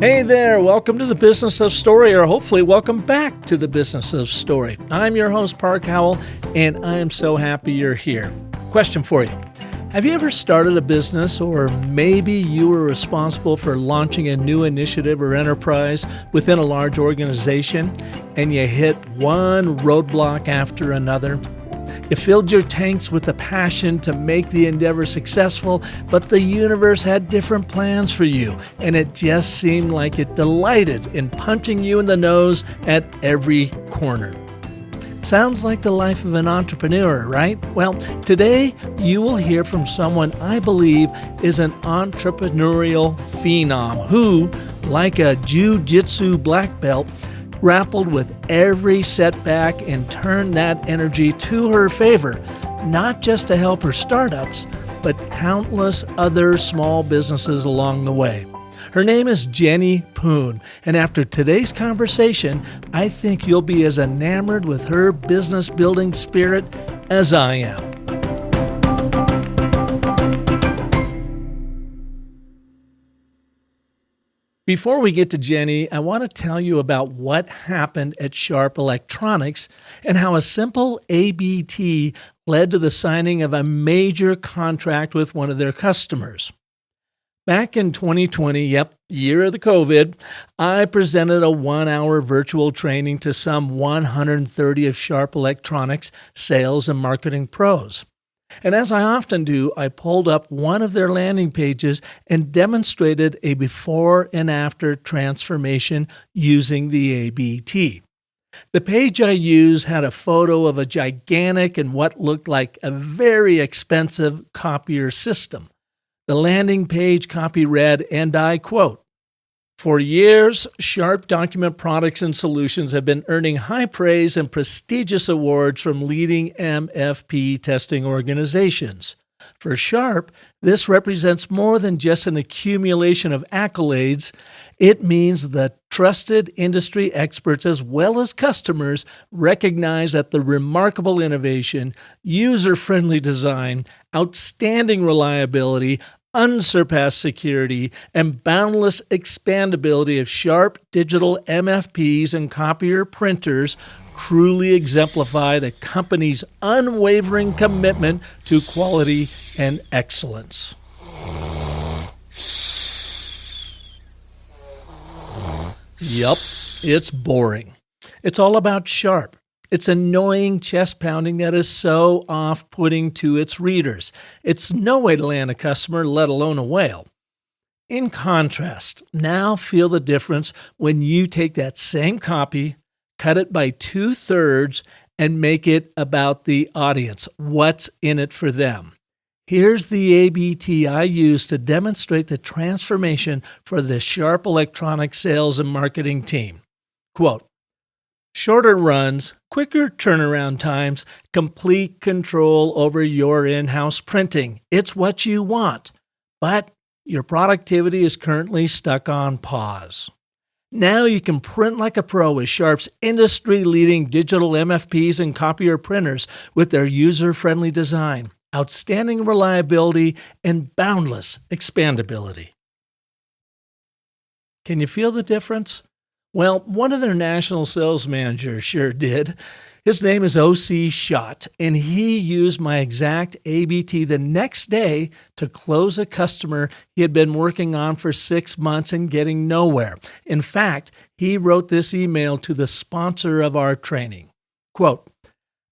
Hey there, welcome to the Business of Story, or hopefully welcome back to the Business of Story. I'm your host, Park Howell, and I am so happy you're here. Question for you. Have you ever started a business, or maybe you were responsible for launching a new initiative or enterprise within a large organization, and you hit one roadblock after another? You filled your tanks with the passion to make the endeavor successful, but the universe had different plans for you, and it just seemed like it delighted in punching you in the nose at every corner. Sounds like the life of an entrepreneur, right? Well, today you will hear from someone I believe is an entrepreneurial phenom who, like a jiu-jitsu black belt, grappled with every setback and turned that energy to her favor, not just to help her startups, but countless other small businesses along the way. Her name is Jenny Poon, and after today's conversation, I think you'll be as enamored with her business-building spirit as I am. Before we get to Jenny, I want to tell you about what happened at Sharp Electronics and how a simple ABT led to the signing of a major contract with one of their customers. Back in 2020, year of the COVID, I presented a 1-hour virtual training to some 130 of Sharp Electronics sales and marketing pros. And as I often do, I pulled up one of their landing pages and demonstrated a before and after transformation using the ABT. The page I used had a photo of a gigantic and what looked like a very expensive copier system. The landing page copy read, and I quote, "For years, Sharp Document Products and Solutions have been earning high praise and prestigious awards from leading MFP testing organizations. For Sharp, this represents more than just an accumulation of accolades. It means that trusted industry experts as well as customers recognize that the remarkable innovation, user-friendly design, outstanding reliability, unsurpassed security, and boundless expandability of Sharp digital MFPs and copier printers truly exemplify the company's unwavering commitment to quality and excellence." Yup, it's boring. It's all about Sharp. It's annoying chest pounding that is so off-putting to its readers. It's no way to land a customer, let alone a whale. In contrast, now feel the difference when you take that same copy, cut it by 2/3, and make it about the audience. What's in it for them? Here's the ABT I used to demonstrate the transformation for the Sharp Electronics sales and marketing team. Quote, "Shorter runs, quicker turnaround times, complete control over your in-house printing. It's what you want, but your productivity is currently stuck on pause. Now you can print like a pro with Sharp's industry-leading digital MFPs and copier printers with their user-friendly design, outstanding reliability, and boundless expandability." Can you feel the difference? Well, one of their national sales managers sure did. His name is O.C. Schott, and he used my exact ABT the next day to close a customer he had been working on for 6 months and getting nowhere. In fact, he wrote this email to the sponsor of our training. Quote,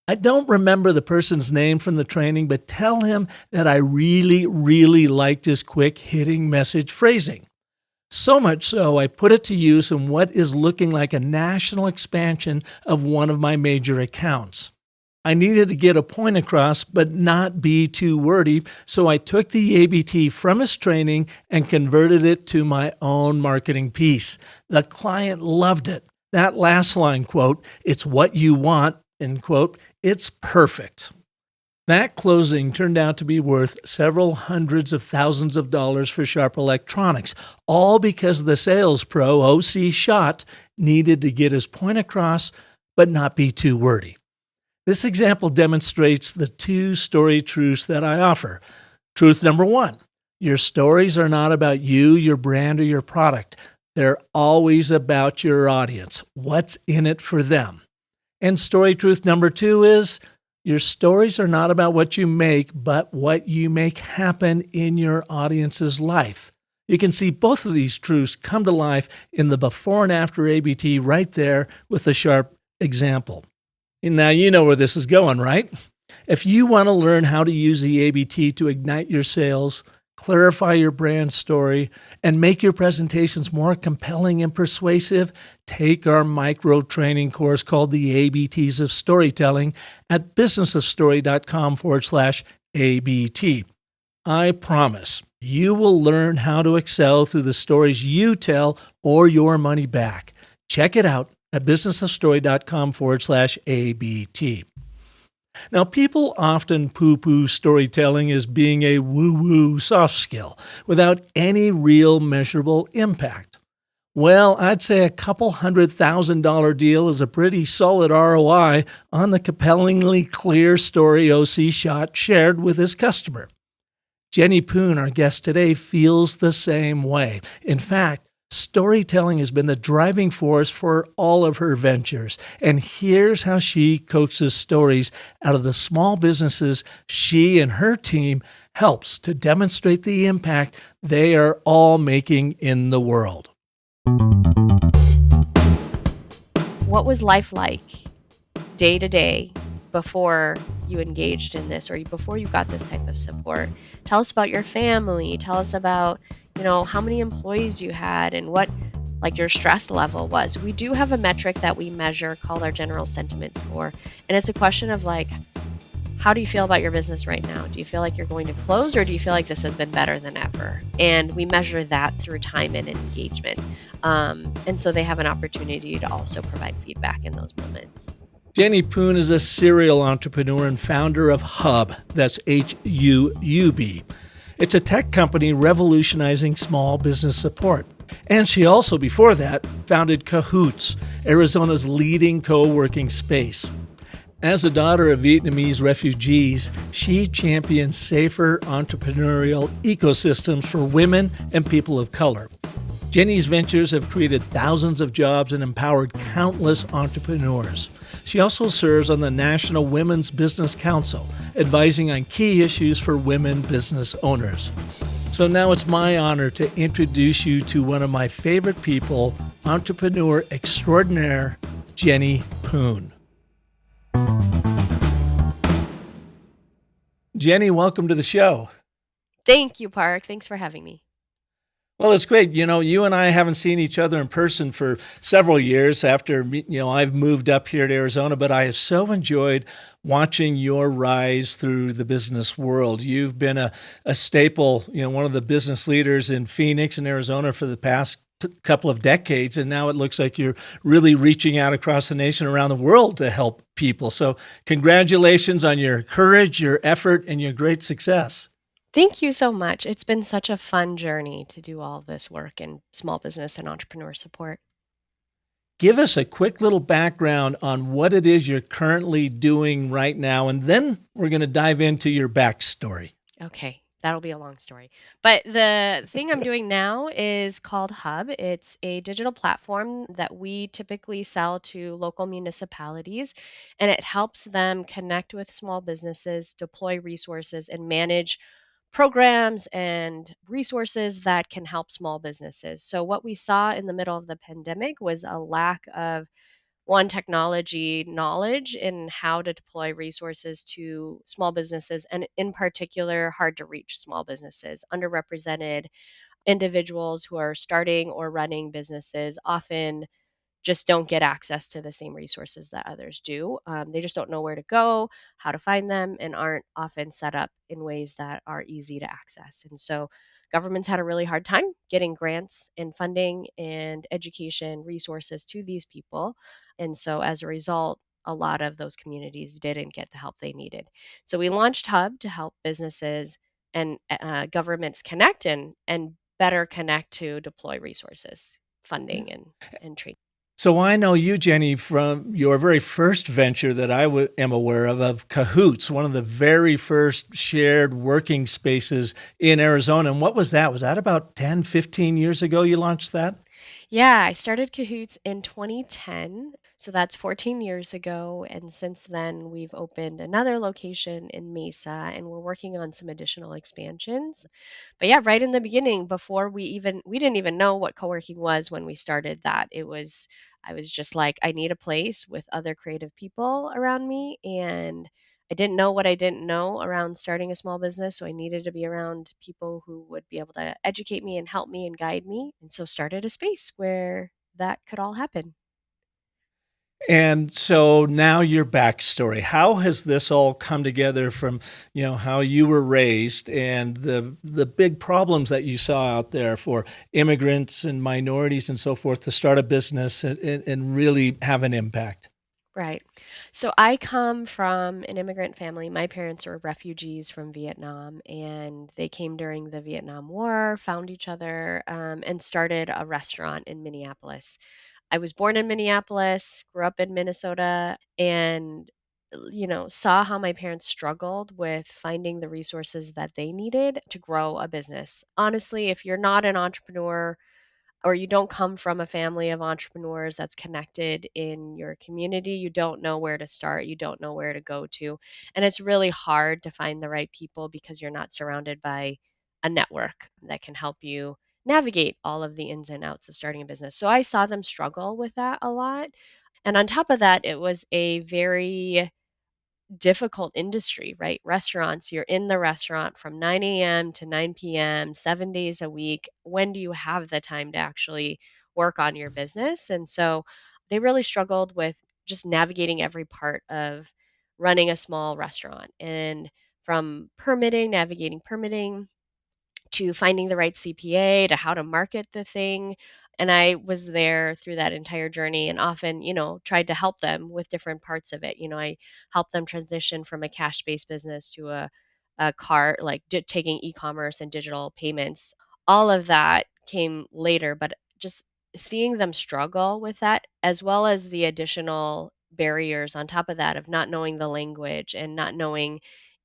"I don't remember the person's name from the training, but tell him that I really liked his quick hitting message phrasing. So much so, I put it to use in what is looking like a national expansion of one of my major accounts. I needed to get a point across, but not be too wordy, so I took the ABT from his training and converted it to my own marketing piece. The client loved it. That last line, quote, 'It's what you want,' end quote, it's perfect." That closing turned out to be worth several hundreds of thousands of dollars for Sharp Electronics, all because the sales pro, O.C. Schott, needed to get his point across, but not be too wordy. This example demonstrates the two-story truths that I offer. Truth number one, your stories are not about you, your brand, or your product. They're always about your audience. What's in it for them? And story truth number 2 is your stories are not about what you make, but what you make happen in your audience's life. You can see both of these truths come to life in the before and after ABT right there with the Sharp example. And now you know where this is going, right? If you want to learn how to use the ABT to ignite your sales, clarify your brand story, and make your presentations more compelling and persuasive, take our micro training course called the ABTs of Storytelling at businessofstory.com/ABT. I promise you will learn how to excel through the stories you tell or your money back. Check it out at businessofstory.com/ABT. Now, people often poo-poo storytelling as being a woo-woo soft skill without any real measurable impact. Well, I'd say a couple $100,000 deal is a pretty solid ROI on the compellingly clear story OC Shot shared with his customer. Jenny Poon, our guest today, feels the same way. In fact, storytelling has been the driving force for all of her ventures. And here's how she coaxes stories out of the small businesses she and her team helps to demonstrate the impact they are all making in the world. What was life like day to day before you engaged in this or before you got this type of support? Tell us about your family. Tell us about, how many employees you had and what your stress level was. We do have a metric that we measure called our general sentiment score. And it's a question of how do you feel about your business right now? Do you feel like you're going to close or do you feel like this has been better than ever? And we measure that through time and engagement. And so they have an opportunity to also provide feedback in those moments. Jenny Poon is a serial entrepreneur and founder of HUBB, that's HUBB. It's a tech company revolutionizing small business support. And she also, before that, founded CO-HOOTS, Arizona's leading co-working space. As a daughter of Vietnamese refugees, she champions safer entrepreneurial ecosystems for women and people of color. Jenny's ventures have created thousands of jobs and empowered countless entrepreneurs. She also serves on the National Women's Business Council, advising on key issues for women business owners. So now it's my honor to introduce you to one of my favorite people, entrepreneur extraordinaire, Jenny Poon. Jenny, welcome to the show. Thank you, Park. Thanks for having me. Well, it's great. You and I haven't seen each other in person for several years after, I've moved up here to Arizona, but I have so enjoyed watching your rise through the business world. You've been a staple, one of the business leaders in Phoenix and Arizona for the past couple of decades, and now it looks like you're really reaching out across the nation, around the world to help people. So congratulations on your courage, your effort, and your great success. Thank you so much. It's been such a fun journey to do all this work in small business and entrepreneur support. Give us a quick little background on what it is you're currently doing right now, and then we're going to dive into your backstory. Okay, that'll be a long story. But the thing I'm doing now is called HUBB. It's a digital platform that we typically sell to local municipalities, and it helps them connect with small businesses, deploy resources, and manage programs and resources that can help small businesses. So, what we saw in the middle of the pandemic was a lack of technology knowledge in how to deploy resources to small businesses, and in particular, hard to reach small businesses, underrepresented individuals who are starting or running businesses often just don't get access to the same resources that others do. They just don't know where to go, how to find them, and aren't often set up in ways that are easy to access. And so governments had a really hard time getting grants and funding and education resources to these people. And so as a result, a lot of those communities didn't get the help they needed. So we launched HUBB to help businesses and governments connect and better connect to deploy resources, funding, and training. So I know you, Jenny, from your very first venture that I am aware of CO-HOOTS, one of the very first shared working spaces in Arizona. And what was that? Was that about 10, 15 years ago you launched that? Yeah, I started Cahoots in 2010, so that's 14 years ago. And since then, we've opened another location in Mesa, and we're working on some additional expansions. But yeah, right in the beginning, before we didn't even know what co-working was when we started that. I was just like, I need a place with other creative people around me, and I didn't know what I didn't know around starting a small business, so I needed to be around people who would be able to educate me and help me and guide me, and so started a space where that could all happen. And so now your backstory. How has this all come together from, how you were raised and the big problems that you saw out there for immigrants and minorities and so forth to start a business and really have an impact? Right. So I come from an immigrant family. My parents were refugees from Vietnam, and they came during the Vietnam War, found each other, and started a restaurant in Minneapolis. I was born in Minneapolis, grew up in Minnesota, and saw how my parents struggled with finding the resources that they needed to grow a business. Honestly, if you're not an entrepreneur, or you don't come from a family of entrepreneurs that's connected in your community, you don't know where to start, you don't know where to go to. And it's really hard to find the right people because you're not surrounded by a network that can help you navigate all of the ins and outs of starting a business. So I saw them struggle with that a lot. And on top of that, it was a very difficult industry, right? Restaurants, you're in the restaurant from 9 a.m. to 9 p.m., 7 days a week. When do you have the time to actually work on your business? And so they really struggled with just navigating every part of running a small restaurant, and from navigating permitting, to finding the right CPA, to how to market the thing. And I was there through that entire journey and often, tried to help them with different parts of it. I helped them transition from a cash-based business to a cart, like taking e-commerce and digital payments. All of that came later, but just seeing them struggle with that, as well as the additional barriers on top of that of not knowing the language and not knowing,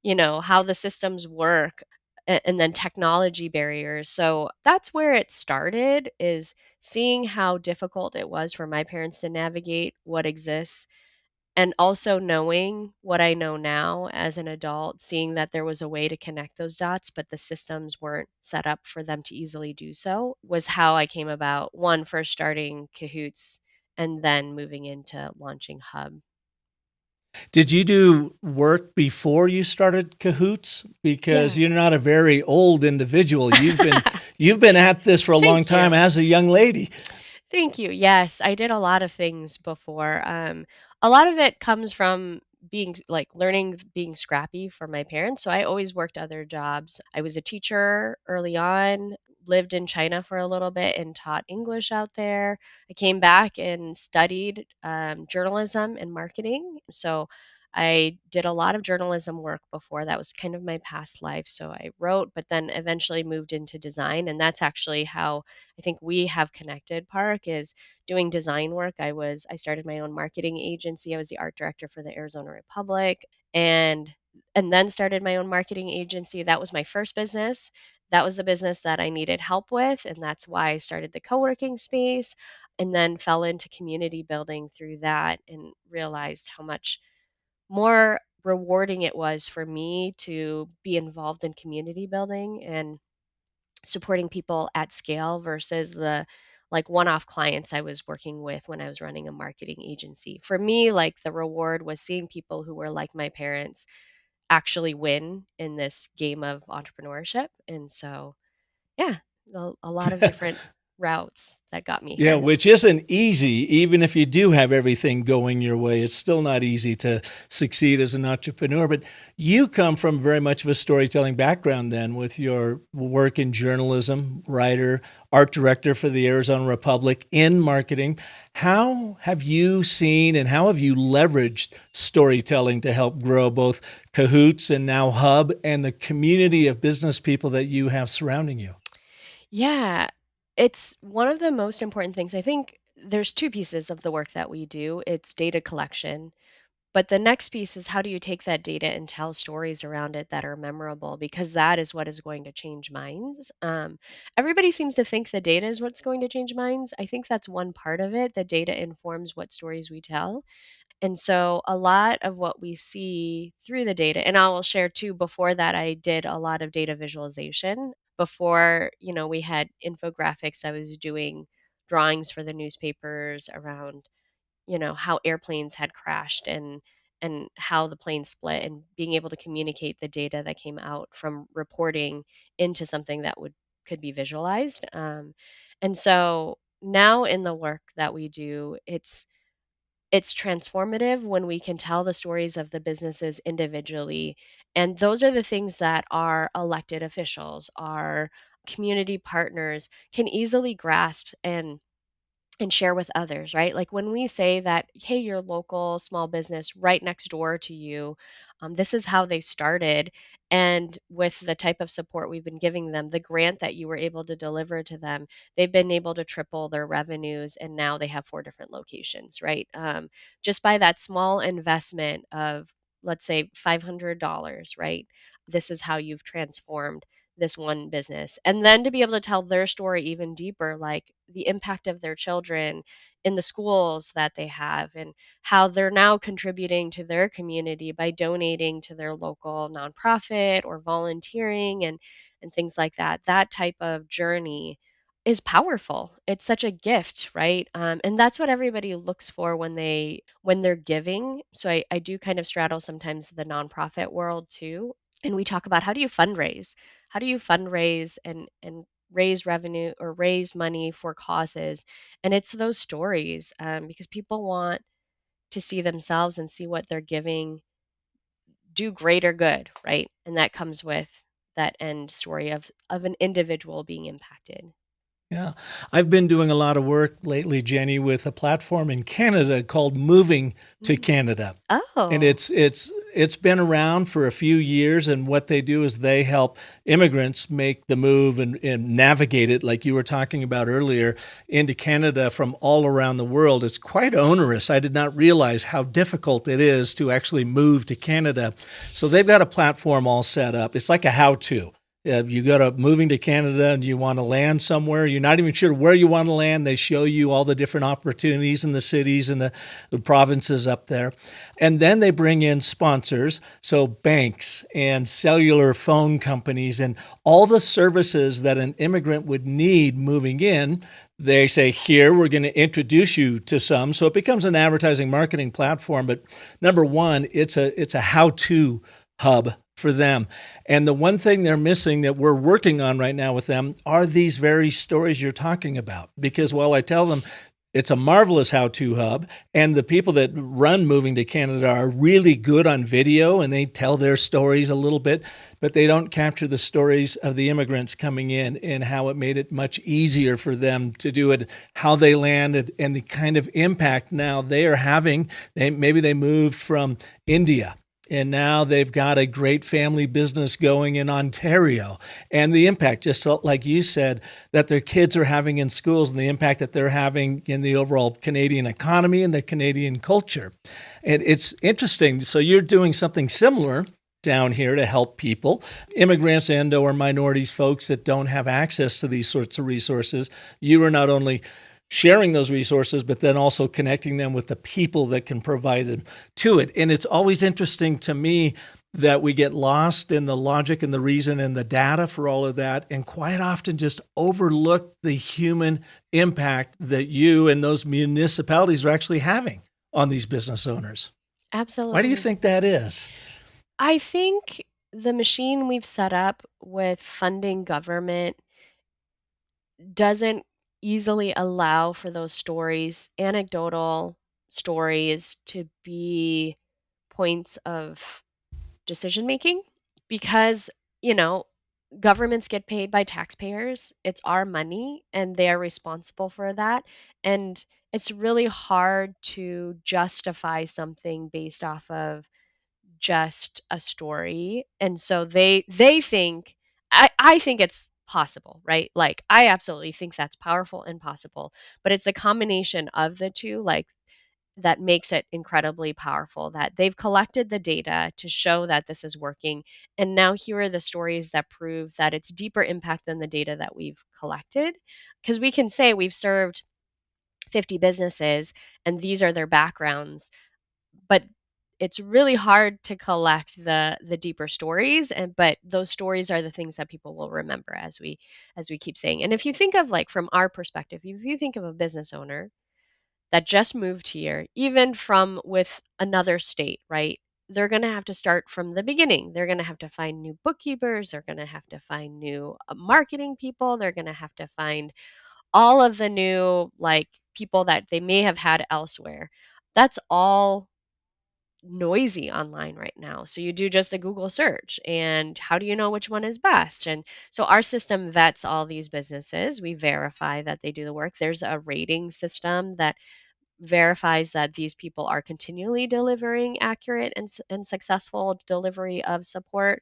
how the systems work, and then technology barriers. So that's where it started, is seeing how difficult it was for my parents to navigate what exists, and also knowing what I know now as an adult, seeing that there was a way to connect those dots, but the systems weren't set up for them to easily do so, was how I came about, one, first starting Cahoots and then moving into launching Hub. Did you do work before you started Cahoots? Because Yeah. you're not a very old individual. You've been at this for a long Thank time you. as a young lady. Thank you. Yes, I did a lot of things before. A lot of it comes from being like learning being scrappy for my parents. So I always worked other jobs. I was a teacher early on, lived in China for a little bit and taught English out there. I came back and studied journalism and marketing. So I did a lot of journalism work before. That was kind of my past life. So I wrote, but then eventually moved into design. And that's actually how I think we have connected, Park, is doing design work. I started my own marketing agency. I was the art director for the Arizona Republic, and then started my own marketing agency. That was my first business. That was the business that I needed help with, and that's why I started the co-working space, and then fell into community building through that and realized how much more rewarding it was for me to be involved in community building and supporting people at scale versus the like one-off clients I was working with when I was running a marketing agency. For me, like the reward was seeing people who were like my parents actually win in this game of entrepreneurship. And so, yeah, a lot of different routes that got me Yeah, here. which isn't easy. Even if you do have everything going your way, it's still not easy to succeed as an entrepreneur. But you come from very much of a storytelling background then with your work in journalism, writer, art director for the Arizona Republic in marketing. How have you seen and how have you leveraged storytelling to help grow both Cahoots and now Hub and the community of business people that you have surrounding you? Yeah, it's one of the most important things. I think there's two pieces of the work that we do. It's data collection, But the next piece is, how do you take that data and tell stories around it that are memorable? Because that is what is going to change minds. Everybody seems to think the data is what's going to change minds. I think that's one part of it. The data informs what stories we tell. And so a lot of what we see through the data, and I will share too, before that, I did a lot of data visualization. Before, we had infographics, I was doing drawings for the newspapers around, how airplanes had crashed and how the plane split, and being able to communicate the data that came out from reporting into something that would could be visualized. And so now in the work that we do, it's transformative when we can tell the stories of the businesses individually. And those are the things that our elected officials, our community partners can easily grasp and share with others, right? Like when we say that, hey, your local small business right next door to you, this is how they started. And with the type of support we've been giving them, the grant that you were able to deliver to them, they've been able to triple their revenues. And now they have 4 different locations, right? Just by that small investment of, let's say, $500, right? This is how you've transformed this one business. And then to be able to tell their story even deeper, like the impact of their children in the schools that they have, and how they're now contributing to their community by donating to their local nonprofit or volunteering and things like that. That type of journey is powerful. It's such a gift, right? And that's what everybody looks for when they're giving. So I do kind of straddle sometimes the nonprofit world too, and we talk about, how do you fundraise? How do you fundraise and raise revenue or raise money for causes? And it's those stories, because people want to see themselves and see what they're giving do greater good, right? And that comes with that end story of an individual being impacted. Yeah. I've been doing a lot of work lately, Jenny, with a platform in Canada called Moving to Mm. Canada. And Oh. it's been around for a few years, and what they do is they help immigrants make the move and navigate it, like you were talking about earlier, into Canada from all around the world. It's quite onerous. I did not realize how difficult it is to actually move to Canada. So they've got a platform all set up. It's like a how-to. You go to moving to Canada and you want to land somewhere. You're not even sure where you want to land. They show you all the different opportunities in the cities and the provinces up there. And then they bring in sponsors, so banks and cellular phone companies and all the services that an immigrant would need moving in. They say, here, we're going to introduce you to some. So it becomes an advertising marketing platform. But number one, it's a how-to hub for them. And the one thing they're missing that we're working on right now with them are these very stories you're talking about. Because while I tell them it's a marvelous how-to hub, and the people that run Moving to Canada are really good on video and they tell their stories a little bit, but they don't capture the stories of the immigrants coming in and how it made it much easier for them to do it, how they landed, and the kind of impact now they are having. Maybe they moved from India and now they've got a great family business going in Ontario. And the impact, just like you said, that their kids are having in schools and the impact that they're having in the overall Canadian economy and the Canadian culture. And it's interesting. So you're doing something similar down here to help people, immigrants and or minorities, folks that don't have access to these sorts of resources. You are not only sharing those resources, but then also connecting them with the people that can provide them to it. And it's always interesting to me that we get lost in the logic and the reason and the data for all of that, and quite often just overlook the human impact that you and those municipalities are actually having on these business owners. Why do you Absolutely. think that is? I think the machine we've set up with funding government doesn't easily allow for those stories, anecdotal stories, to be points of decision making, because, you know, governments get paid by taxpayers. It's our money and they are responsible for that. And it's really hard to justify something based off of just a story. And so they think, I think it's possible, right? Like I absolutely think that's powerful and possible, but it's a combination of the two. Like that makes it incredibly powerful, that they've collected the data to show that this is working, and now here are the stories that prove that it's deeper impact than the data that we've collected. Because we can say we've served 50 businesses and these are their backgrounds, but it's really hard to collect the deeper stories, and but those stories are the things that people will remember, as we keep saying. And if you think of, like, from our perspective, if you think of a business owner that just moved here, even from with another state, right? They're going to have to start from the beginning. They're going to have to find new bookkeepers. They're going to have to find new marketing people. They're going to have to find all of the new, like, people that they may have had elsewhere. That's all noisy online right now. So you do just a Google search, and how do you know which one is best? And so our system vets all these businesses. We verify that they do the work. There's a rating system that verifies that these people are continually delivering accurate and successful delivery of support.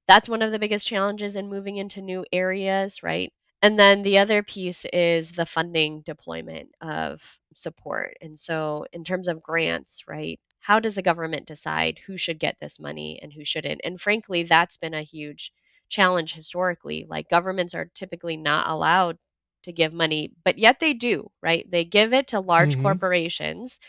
That's one of the biggest challenges in moving into new areas, right? And then the other piece is the funding deployment of support. And so, in terms of grants, right? How does the government decide who should get this money and who shouldn't? And frankly, that's been a huge challenge historically. Like, governments are typically not allowed to give money, but yet they do, right? They give it to large Hmm. corporations,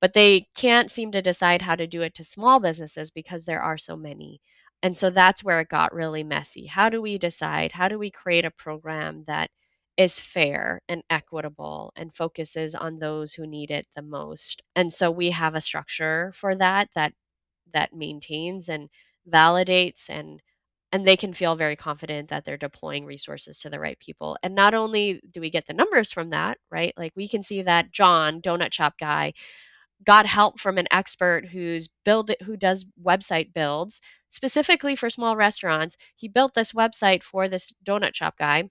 but they can't seem to decide how to do it to small businesses because there are so many. And so that's where it got really messy. How do we decide? How do we create a program that is fair and equitable and focuses on those who need it the most? And so we have a structure for that maintains and validates, and they can feel very confident that they're deploying resources to the right people. And not only do we get the numbers from that, right? Like, we can see that John, donut shop guy, got help from an expert who does website builds specifically for small restaurants. He built this website for this donut shop guy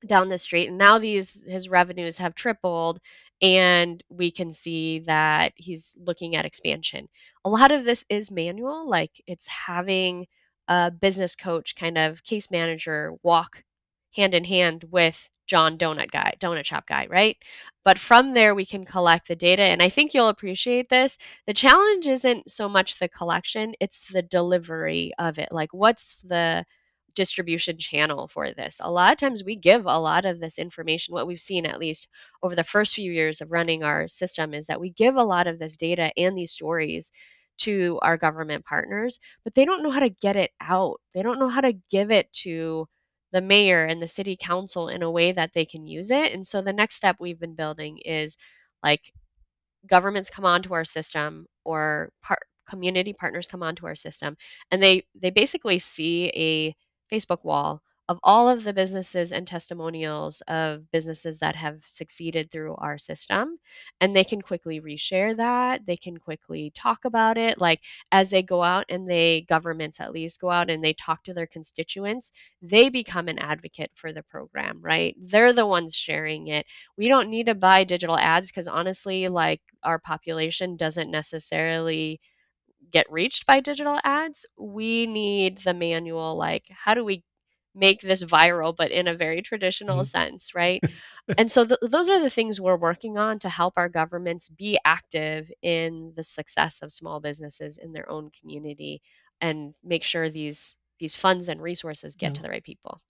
down the street, and now these his revenues have tripled, and we can see that he's looking at expansion. A lot of this is manual, like, it's having a business coach, kind of case manager, walk hand in hand with John donut shop guy, right? But from there we can collect the data, and I think you'll appreciate this. The challenge isn't so much the collection, it's the delivery of it. Like, what's the distribution channel for this? A lot of times we give a lot of this information. What we've seen, at least over the first few years of running our system, is that we give a lot of this data and these stories to our government partners, but they don't know how to get it out. They don't know how to give it to the mayor and the city council in a way that they can use it. And so the next step we've been building is, like, governments come onto our system, or community partners come onto our system, and they basically see a Facebook wall of all of the businesses and testimonials of businesses that have succeeded through our system, and they can quickly reshare that. They can quickly talk about it, like, as they go out, and they governments at least go out and they talk to their constituents, they become an advocate for the program, right? They're the ones sharing it. We don't need to buy digital ads, because honestly, like, our population doesn't necessarily get reached by digital ads. We need the manual, like, how do we make this viral, but in a very traditional sense, right? And so those are the things we're working on to help our governments be active in the success of small businesses in their own community, and make sure these funds and resources get Yeah. to the right people.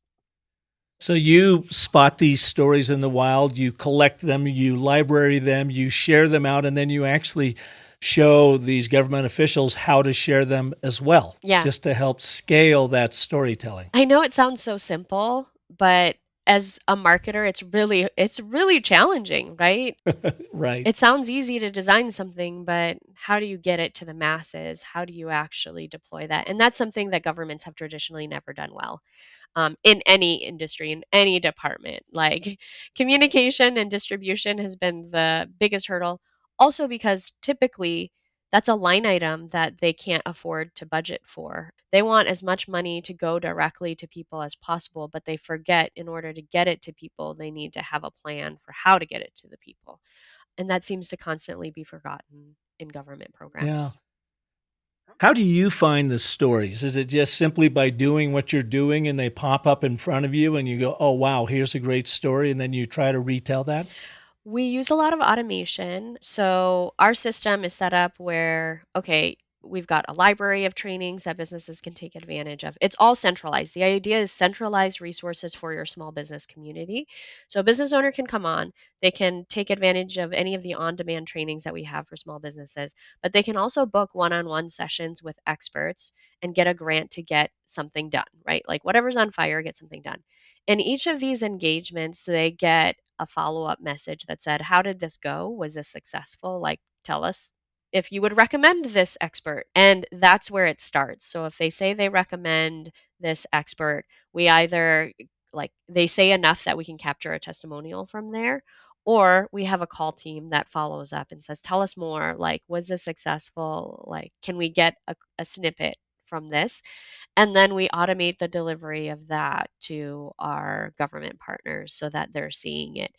So you spot these stories in the wild, you collect them, you library them, you share them out, and then you actually show these government officials how to share them as well, Yeah. just to help scale that storytelling. I know it sounds so simple, but as a marketer, it's really challenging, right? Right. It sounds easy to design something, but how do you get it to the masses? How do you actually deploy that? And that's something that governments have traditionally never done well, in any industry, in any department. Like, communication and distribution has been the biggest hurdle. Also, because typically that's a line item that they can't afford to budget for. They want as much money to go directly to people as possible, but they forget, in order to get it to people, they need to have a plan for how to get it to the people. And that seems to constantly be forgotten in government Yeah. programs. How do you find the stories? Is it just simply by doing what you're doing and they pop up in front of you and you go, oh, wow, here's a great story, and then you try to retell that? We use a lot of automation. So our system is set up where, okay, we've got a library of trainings that businesses can take advantage of. It's all centralized. The idea is centralized resources for your small business community. So a business owner can come on, they can take advantage of any of the on-demand trainings that we have for small businesses, but they can also book one-on-one sessions with experts and get a grant to get something done, right? Like whatever's on fire, get something done. In each of these engagements, they get a follow-up message that said, "How did this go? Was this successful? Like, tell us if you would recommend this expert." And that's where it starts. So if they say they recommend this expert, we either like they say enough that we can capture a testimonial from there, or we have a call team that follows up and says, "Tell us more. Like, was this successful? Like, can we get a snippet from this?" And then we automate the delivery of that to our government partners so that they're seeing it.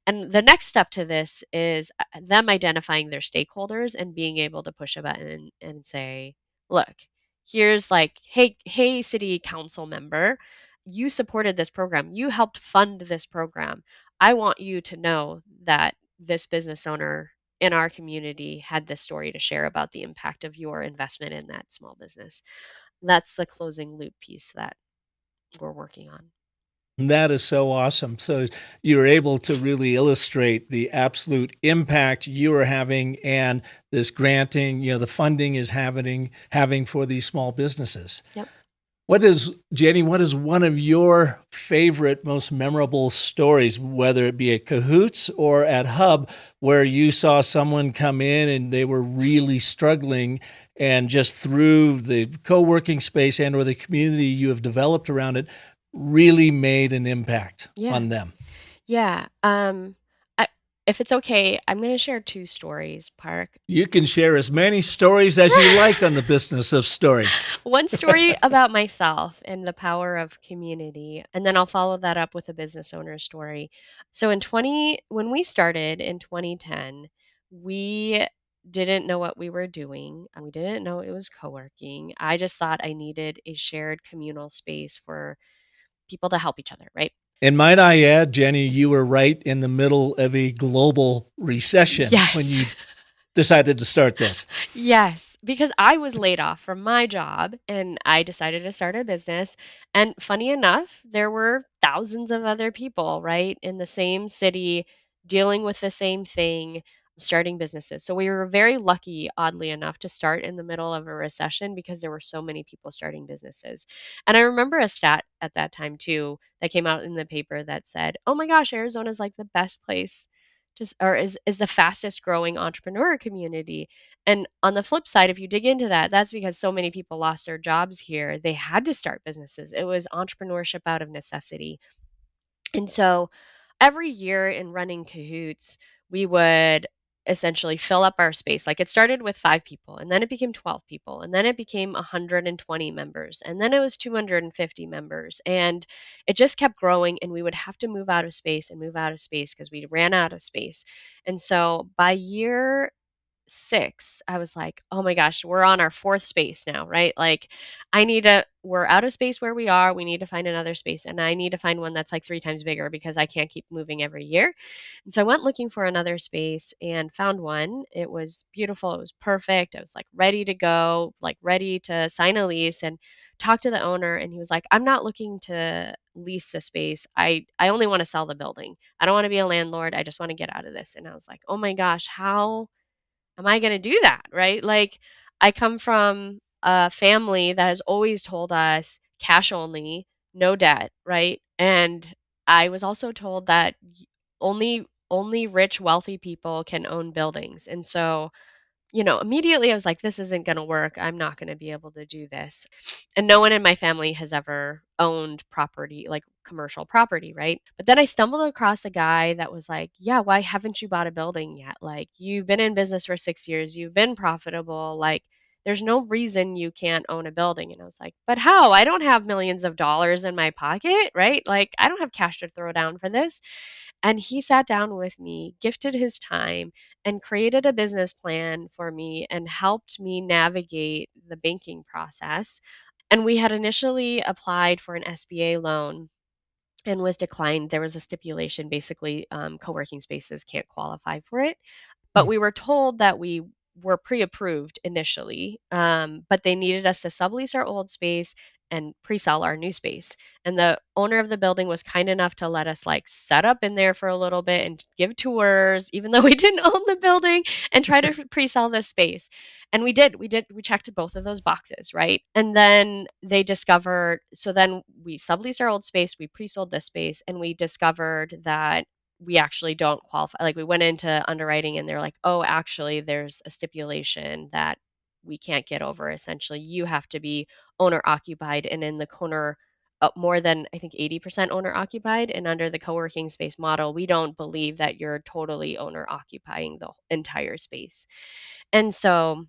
And the next step to this is them identifying their stakeholders and being able to push a button and say, look, here's like, hey, city council member, you supported this program. You helped fund this program. I want you to know that this business owner in our community had this story to share about the impact of your investment in that small business. That's the closing loop piece that we're working on. That is so awesome. So you're able to really illustrate the absolute impact you are having and this granting, the funding is having for these small businesses. Yep. What is one of your favorite, most memorable stories, whether it be at Cahoots or at Hub, where you saw someone come in and they were really struggling and just through the co-working space and or the community you have developed around it, really made an impact Yeah. on them? Yeah. I, if it's okay, I'm going to share two stories, Park. You can share as many stories as you like on the business of story. One story about myself and the power of community, and then I'll follow that up with a business owner story. So when we started in 2010, we didn't know what we were doing. We didn't know it was co-working. I just thought I needed a shared communal space for people to help each other, right? And might I add, Jenny, you were right in the middle of a global recession when Yes. you decided to start this. Yes, because I was laid off from my job and I decided to start a business. And funny enough, there were thousands of other people, right, in the same city dealing with the same thing, starting businesses. So we were very lucky, oddly enough, to start in the middle of a recession because there were so many people starting businesses. And I remember a stat at that time too that came out in the paper that said, "Oh my gosh, Arizona's like the best place or is the fastest growing entrepreneur community." And on the flip side, if you dig into that, that's because so many people lost their jobs here. They had to start businesses. It was entrepreneurship out of necessity. And so every year in running Cahoots, we would essentially fill up our space. Like it started with 5 people, and then it became 12 people, and then it became 120 members, and then it was 250 members. And it just kept growing, and we would have to move out of space and move out of space because we ran out of space. And so by year 6, I was like, "Oh my gosh, we're on our 4th space now, right? Like, we're out of space where we are. We need to find another space, and I need to find one that's like 3 times bigger because I can't keep moving every year." And so I went looking for another space and found one. It was beautiful. It was perfect. I was like ready to go, like ready to sign a lease and talk to the owner. And he was like, "I'm not looking to lease the space. I only want to sell the building. I don't want to be a landlord. I just want to get out of this." And I was like, "Oh my gosh, how am I going to do that?" Right? Like, I come from a family that has always told us cash only, no debt, right? And I was also told that only rich, wealthy people can own buildings. And so, immediately I was like, this isn't going to work. I'm not going to be able to do this. And no one in my family has ever owned property, like commercial property, right? But then I stumbled across a guy that was like, yeah, why haven't you bought a building yet? Like, you've been in business for 6 years, you've been profitable. Like, there's no reason you can't own a building. And I was like, but how? I don't have millions of dollars in my pocket, right? Like, I don't have cash to throw down for this. And he sat down with me, gifted his time, and created a business plan for me and helped me navigate the banking process. And we had initially applied for an SBA loan and was declined. There was a stipulation, basically, co-working spaces can't qualify for it. But Hmm. we were told that we were pre-approved initially, but they needed us to sublease our old space and pre-sell our new space. And the owner of the building was kind enough to let us like set up in there for a little bit and give tours, even though we didn't own the building, and try to pre-sell this space. And we checked both of those boxes, right? And then they discovered, so then we subleased our old space, we pre-sold this space, and we discovered that we actually don't qualify. Like we went into underwriting and they're like, "Oh, actually there's a stipulation that we can't get over. Essentially, you have to be owner occupied and in the corner more than I think 80% owner occupied, and under the co-working space model, we don't believe that you're totally owner occupying the entire space." And so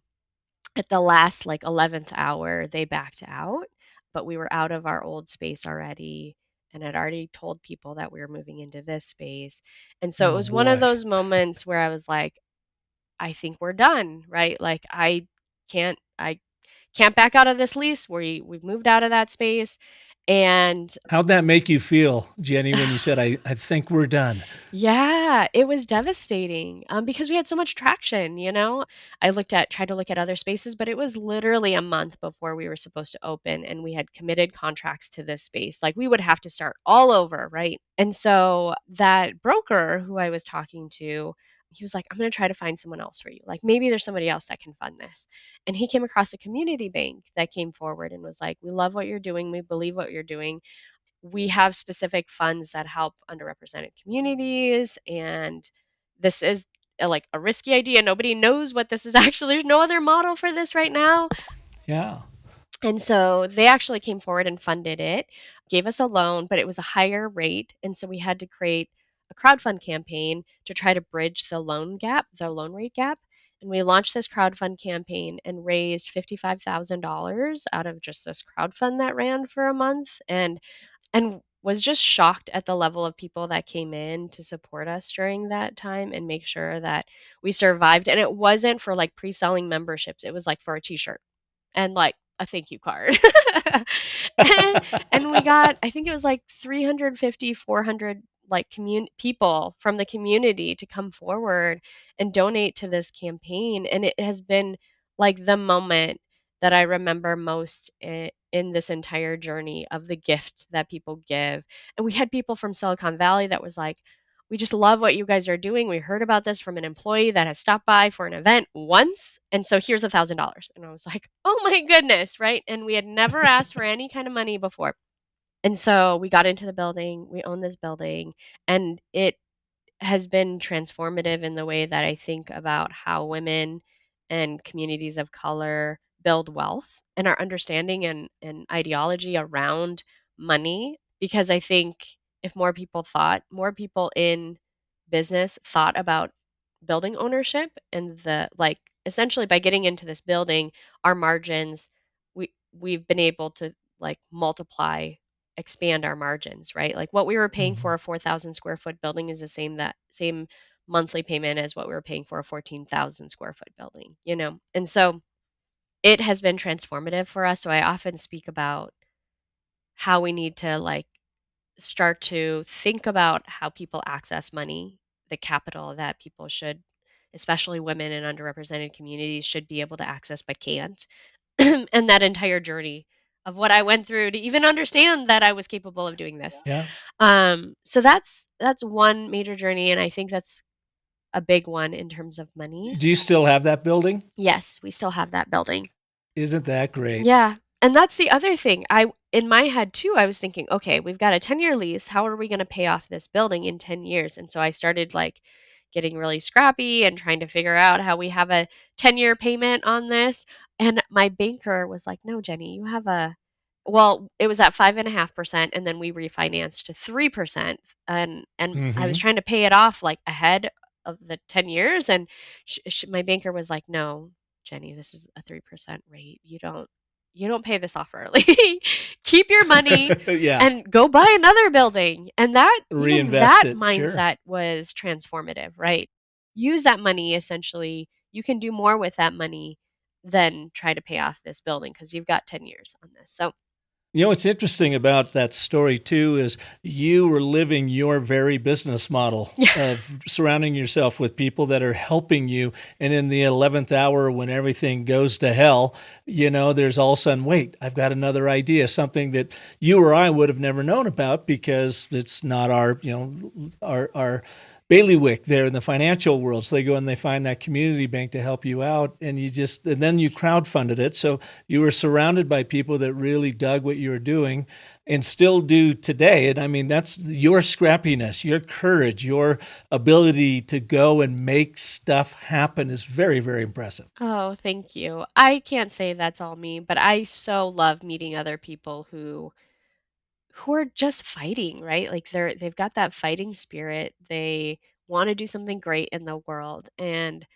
at the last like 11th hour, they backed out, but we were out of our old space already and had already told people that we were moving into this space. And so it Oh was one of boy. those moments where I was like, I think we're done, right? Like I can't back out of this lease. We've moved out of that space. And How'd that make you feel, Jenny, when you said, I think we're done? yeah, it was devastating, because we had so much traction, you know? Tried to look at other spaces, but it was literally a month before we were supposed to open, and we had committed contracts to this space. Like, we would have to start all over, right? And so that broker who I was talking to, he was like, "I'm gonna try to find someone else for you. Like, maybe there's somebody else that can fund this." And he came across a community bank that came forward and was like, "We love what you're doing. We believe what you're doing. We have specific funds that help underrepresented communities, and this is like a risky idea. Nobody knows what this is actually. There's no other model for this right now." Yeah. And so they actually came forward and funded it, gave us a loan, but it was a higher rate. And so we had to create a crowdfund campaign to try to bridge the loan gap, the loan rate gap. And we launched this crowdfund campaign and raised $55,000 out of just this crowdfund that ran for a month. And was just shocked at the level of people that came in to support us during that time and make sure that we survived. And it wasn't for like pre-selling memberships. It was like for a t-shirt and like a thank you card. and, and we got, I think it was like 350, 400 like people from the community to come forward and donate to this campaign. And it has been like the moment that I remember most in this entire journey of the gift that people give. And we had people from Silicon Valley that was like, "We just love what you guys are doing. We heard about this from an employee that has stopped by for an event once, and so here's $1,000." And I was like, "Oh my goodness," right? And we had never asked for any kind of money before. And so we got into the building, we own this building, and it has been transformative in the way that I think about how women and communities of color build wealth and our understanding and ideology around money. Because I think if more people in business thought about building ownership and the like, essentially by getting into this building, our margins, we've been able to like expand our margins, right? Like what we were paying for Mhm. a 4,000 square foot building is the same monthly payment as what we were paying for a 14,000 square foot building, you know? And so it has been transformative for us. So I often speak about how we need to like start to think about how people access money, the capital that people should, especially women in underrepresented communities, should be able to access but can't. And that entire journey of what I went through to even understand that I was capable of doing this. Yeah. So that's one major journey, and I think that's a big one in terms of money. Do you still have that building? Yes, we still have that building. Isn't that great? Yeah, and that's the other thing. I in my head too, I was thinking, okay, we've got a 10-year lease. How are we going to pay off this building in 10 years? And so I started like getting really scrappy and trying to figure out how we have a 10-year payment on this. And my banker was like, "No, Jenny, you have a well, it was at 5.5%, and then we refinanced to 3%, and I was Hmm. trying to pay it off like ahead of the 10 years, and my banker was like, "No, Jenny, this is a 3% rate. You don't pay this off early. Keep your money Yeah. and go buy another building." And that, even Reinvest that it. Sure. mindset was transformative, right? Use that money essentially. You can do more with that money than try to pay off this building because you've got 10 years on this. So You know, what's interesting about that story too is you were living your very business model of surrounding yourself with people that are helping you. And in the 11th hour, when everything goes to hell, there's all of a sudden, wait, I've got another idea, something that you or I would have never known about because it's not our bailiwick there in the financial world. So they go and they find that community bank to help you out, and and then you crowdfunded it. So you were surrounded by people that really dug what you were doing and still do today. And I mean, that's your scrappiness, your courage, your ability to go and make stuff happen is very, very impressive. Oh, thank you. I can't say that's all me, but I so love meeting other people who are just fighting, right? Like they've got that fighting spirit. They want to do something great in the world, and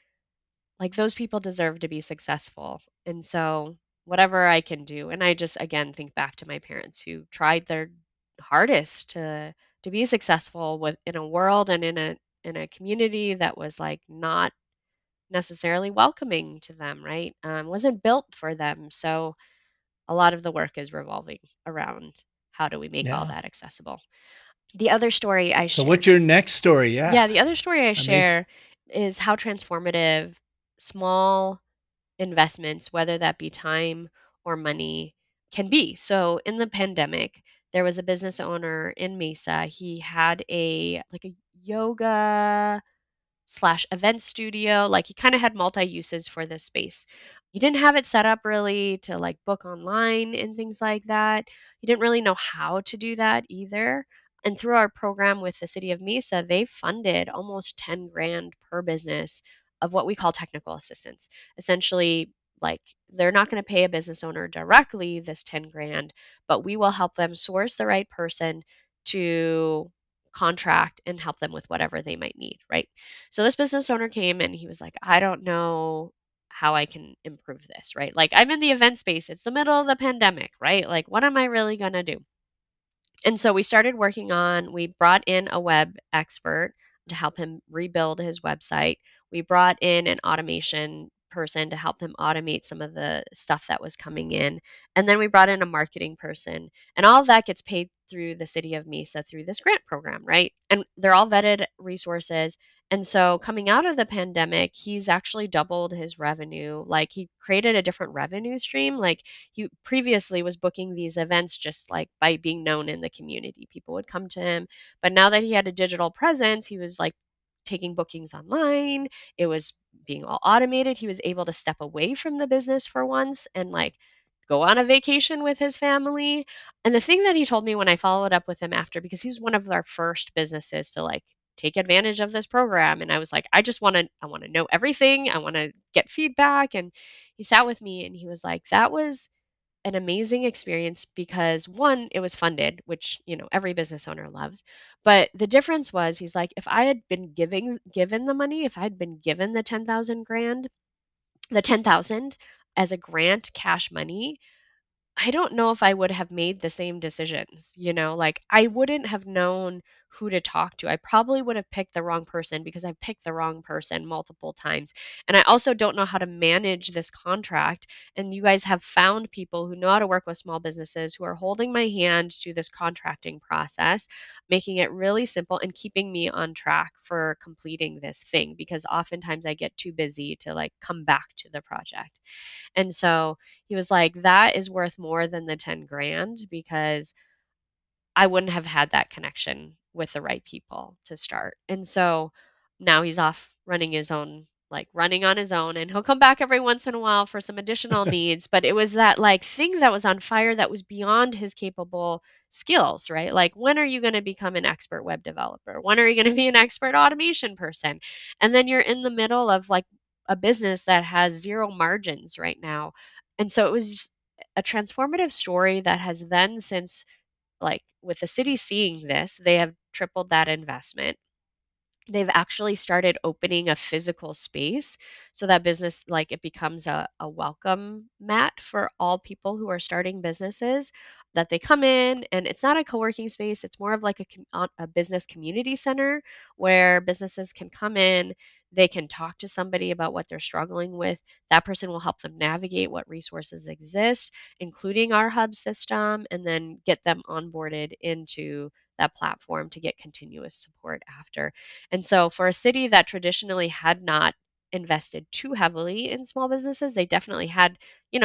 like those people deserve to be successful. And so whatever I can do, and I just again think back to my parents who tried their hardest to be successful with in a world and in a community that was like not necessarily welcoming to them, right? Wasn't built for them. So a lot of the work is revolving around how do we make all Yeah. that accessible. The other story I So share, what's your next story? Yeah. yeah, the other story I I may. share is how transformative small investments, whether that be time or money, can be. So in the pandemic, there was a business owner in Mesa. He had a yoga slash event studio. Like he kind of had multi uses for this space. He didn't have it set up really to like book online and things like that. He didn't really know how to do that either. And through our program with the city of Mesa, they funded almost 10 grand per business of what we call technical assistance. Essentially, like they're not going to pay a business owner directly this 10 grand, but we will help them source the right person to contract and help them with whatever they might need, right? So this business owner came and he was like, I don't know how I can improve this, right? Like I'm in the event space. It's the middle of the pandemic, right? Like what am I really going to do? And so we brought in a web expert to help him rebuild his website. We brought in an automation person to help him automate some of the stuff that was coming in. And then we brought in a marketing person. And all of that gets paid through the city of Mesa through this grant program, right? And they're all vetted resources. And so coming out of the pandemic, he's actually doubled his revenue. Like he created a different revenue stream. Like he previously was booking these events just like by being known in the community. People would come to him. But now that he had a digital presence, he was like taking bookings online. It was being all automated. He was able to step away from the business for once and like go on a vacation with his family. And the thing that he told me when I followed up with him after, because he was one of our first businesses to like take advantage of this program, and I was like, I want to know everything. I want to get feedback. And he sat with me and he was like, that was an amazing experience because one, it was funded, which, every business owner loves. But the difference was he's like, if I had been given the money, if I had been given the 10,000 as a grant cash money, I don't know if I would have made the same decisions, like I wouldn't have known who to talk to. I probably would have picked the wrong person because I've picked the wrong person multiple times. And I also don't know how to manage this contract. And you guys have found people who know how to work with small businesses who are holding my hand to this contracting process, making it really simple and keeping me on track for completing this thing because oftentimes I get too busy to like come back to the project. And so he was like, that is worth more than the 10 grand because I wouldn't have had that connection with the right people to start. And so now he's off running his own, like running on his own, and he'll come back every once in a while for some additional needs. But it was that like thing that was on fire that was beyond his capable skills, right? Like, when are you going to become an expert web developer? When are you going to be an expert automation person? And then you're in the middle of like a business that has zero margins right now. And so it was just a transformative story that has then since, like with the city seeing this, they have tripled that investment. They've actually started opening a physical space so that business, like it becomes a welcome mat for all people who are starting businesses, that they come in, and it's not a co-working space. It's more of like a business community center where businesses can come in. they can talk to somebody about what they're struggling with. That person will help them navigate what resources exist, including our hub system, and then get them onboarded into that platform to get continuous support after. And so for a city that traditionally had not invested too heavily in small businesses, they definitely had,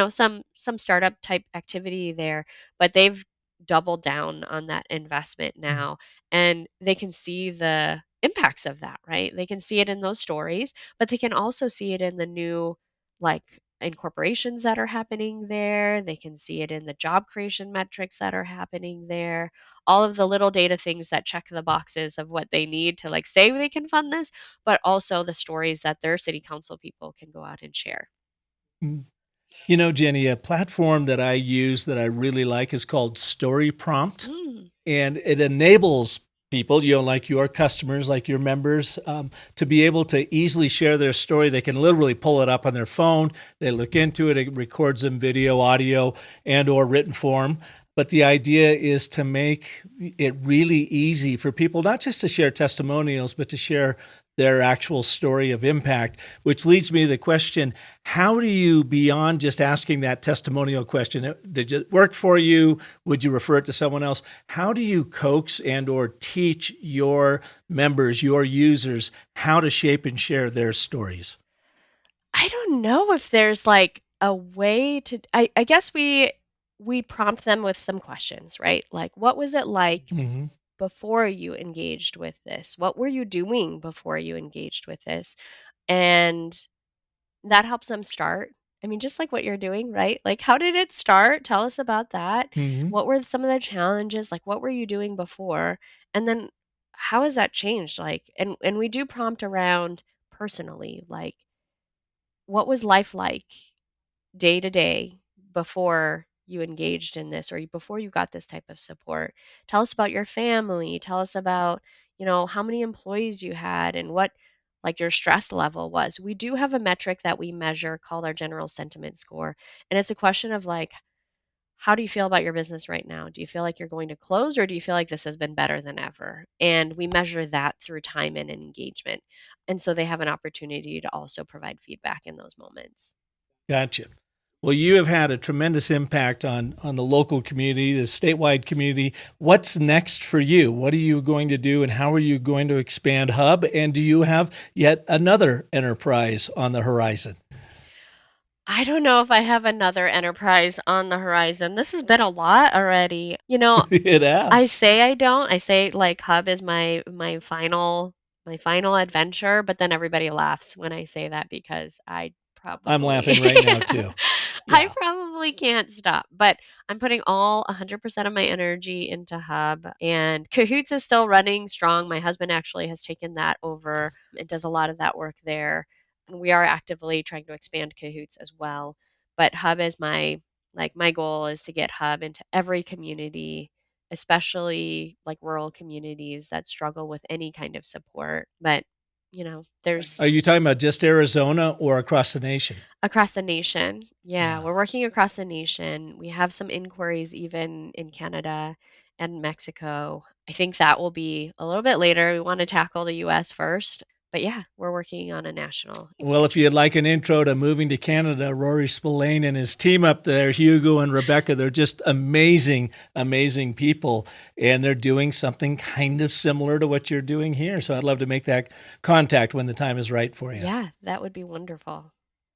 some startup type activity there, but they've doubled down on that investment Mm. now, and they can see the impacts of that, right? They can see it in those stories, but they can also see it in the new, like, incorporations that are happening there. They can see it in the job creation metrics that are happening there. All of the little data things that check the boxes of what they need to, like, say they can fund this, but also the stories that their city council people can go out and share. Mm. Jenny, a platform that I use that I really like is called Story Prompt, Mm. and it enables people, like your customers, like your members, to be able to easily share their story. They can literally pull it up on their phone. They look into it. It records them video, audio, and or written form. But the idea is to make it really easy for people not just to share testimonials, but to share their actual story of impact, which leads me to the question, how do you, beyond just asking that testimonial question, did it work for you? Would you refer it to someone else? How do you coax and or teach your members, your users, how to shape and share their stories? I don't know if there's like a way to I guess we prompt them with some questions, right? Like, what was it like Mm-hmm. before you engaged with this? What were you doing before you engaged with this? And that helps them start. I mean, just like what you're doing, right? Like, how did it start? Tell us about that. Mm-hmm. What were some of the challenges? Like, what were you doing before? And then how has that changed? Like, and we do prompt around personally, like, what was life like day to day before you engaged in this or before you got this type of support? Tell us about your family. Tell us about, how many employees you had and what, like, your stress level was. We do have a metric that we measure called our general sentiment score. And it's a question of, like, how do you feel about your business right now? Do you feel like you're going to close or do you feel like this has been better than ever? And we measure that through time and engagement. And so they have an opportunity to also provide feedback in those moments. Gotcha. Well, you have had a tremendous impact on the local community, the statewide community. What's next for you? What are you going to do, and how are you going to expand Hub? And do you have yet another enterprise on the horizon? I don't know if I have another enterprise on the horizon. This has been a lot already. It I has. say I don't. I say, like, Hub is my final adventure, but then everybody laughs when I say that because I'm laughing right now too. I Yeah. probably can't stop. But I'm putting all 100% of my energy into Hub, and Cahoots is still running strong. My husband actually has taken that over and does a lot of that work there. And we are actively trying to expand Cahoots as well. But Hub is my goal is to get Hub into every community, especially like rural communities that struggle with any kind of support. But, there's Are you talking about just Arizona or across the nation? across the nation. Yeah, Yeah. we're working across the nation. We have some inquiries even in Canada and Mexico. I think that will be a little bit later. We want to tackle the US first. But yeah, we're working on a national Well, if expansion. you'd like an intro to moving to Canada, Rory Spillane and his team up there, Hugo and Rebecca, they're just amazing, amazing people. And they're doing something kind of similar to what you're doing here. So I'd love to make that contact when the time is right for you. Yeah, that would be wonderful.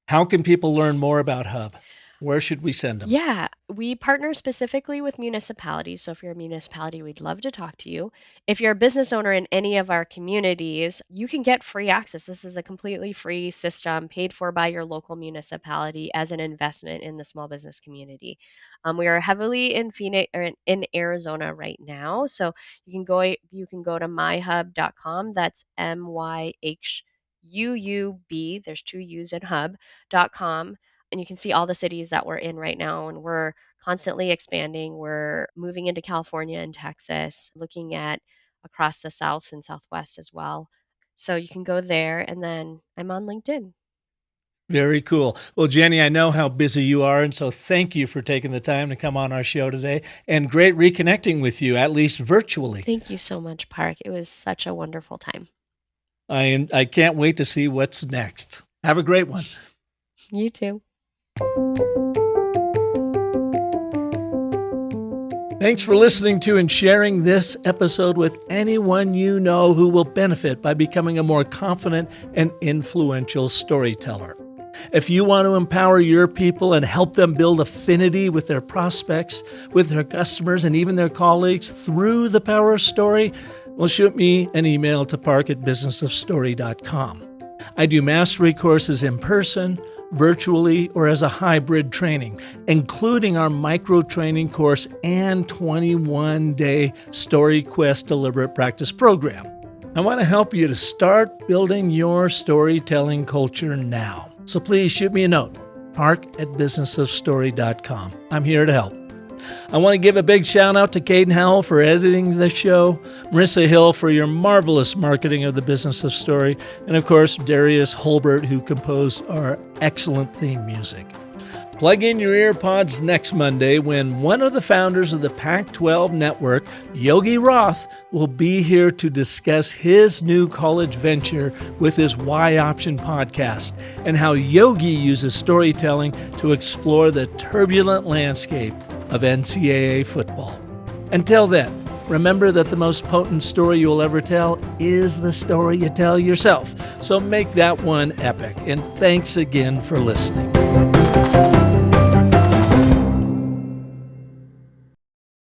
How can people learn more about Hub? Where should we send them? Yeah, we partner specifically with municipalities. So if you're a municipality, we'd love to talk to you. If you're a business owner in any of our communities, you can get free access. This is a completely free system paid for by your local municipality as an investment in the small business community. We are heavily in Phoenix or in Arizona right now. So you can go to myhub.com. That's MYHUUB. There's two U's in hub.com, and you can see all the cities that we're in right now, and we're constantly expanding. We're moving into California and Texas, looking at across the south and southwest as well. So you can go there, and then I'm on LinkedIn. Very cool. Well, Jenny, I know how busy you are, and so thank you for taking the time to come on our show today. And great reconnecting with you, at least virtually. Thank you so much, Park. It was such a wonderful time. I can't wait to see what's next. Have a great one. You too. Thanks for listening to and sharing this episode with anyone you know who will benefit by becoming a more confident and influential storyteller. If you want to empower your people and help them build affinity with their prospects, with their customers, and even their colleagues through the power of story, well, shoot me an email to park@businessofstory.com. I do mastery courses in person, virtually, or as a hybrid training, including our micro-training course and 21-day Story Quest Deliberate Practice program. I want to help you to start building your storytelling culture now. So please shoot me a note, park@businessofstory.com. I'm here to help. I want to give a big shout out to Caden Howell for editing the show, Marissa Hill for your marvelous marketing of the Business of Story, and of course, Darius Holbert, who composed our excellent theme music. Plug in your earpods next Monday when one of the founders of the Pac-12 network, Yogi Roth, will be here to discuss his new college venture with his Y Option podcast and how Yogi uses storytelling to explore the turbulent landscape of NCAA football. Until then, remember that the most potent story you'll ever tell is the story you tell yourself. So make that one epic. And thanks again for listening.